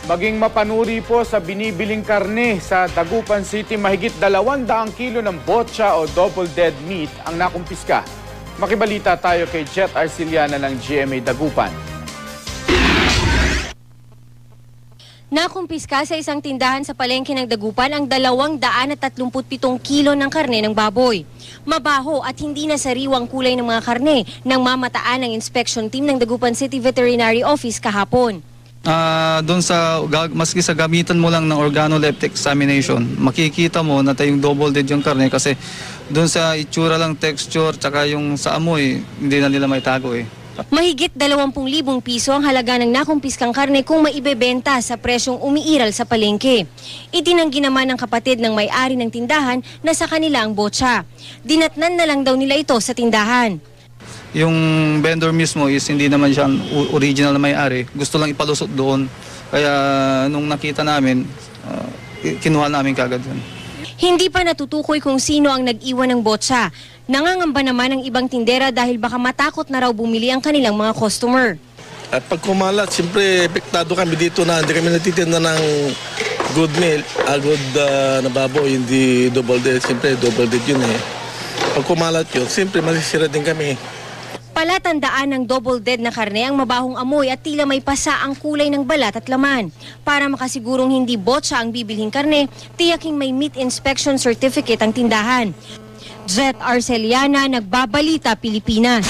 Maging mapanuri po sa binibiling karne sa Dagupan City, mahigit 200 kilo ng botcha o double dead meat ang nakumpiska. Makibalita tayo kay Jet Arciliana ng GMA Dagupan. Nakumpiska sa isang tindahan sa palengke ng Dagupan ang 237 kilo ng karne ng baboy. Mabaho at hindi na sariwang kulay ng mga karne nang mamataan ng inspection team ng Dagupan City Veterinary Office kahapon. Doon maski sa gamitan mo lang ng organoleptic examination, makikita mo na tayong double dead yung karne kasi doon sa itsura lang, texture, tsaka yung sa amoy, hindi na nila maitago eh. Mahigit 20,000 piso ang halaga ng nakumpiskang karne kung maibebenta sa presyong umiiral sa palengke. Itinanggi naman ng kapatid ng may-ari ng tindahan na sa kanila ang botcha. Dinatnan na lang daw nila ito sa tindahan. Yung vendor mismo is hindi naman siya original na may-ari. Gusto lang ipalusot doon. Kaya nung nakita namin, kinuha namin kagad yun. Hindi pa natutukoy kung sino ang nag-iwan ng botcha. Nangangamba naman ang ibang tindera dahil baka matakot na raw bumili ang kanilang mga customer. At pag kumalat, siyempre epektado kami dito na hindi kami natitinda ng good meal, good na baboy, hindi double dead. Siyempre double dead yun eh. Pag kumalat yun, siyempre masisira din kami. Palatandaan ng double dead na karne ang mabahong amoy at tila may pasa ang kulay ng balat at laman. Para makasigurong hindi botcha ang bibilhing karne, tiyaking may meat inspection certificate ang tindahan. Jet Arciliana, Nagbabalita, Pilipinas.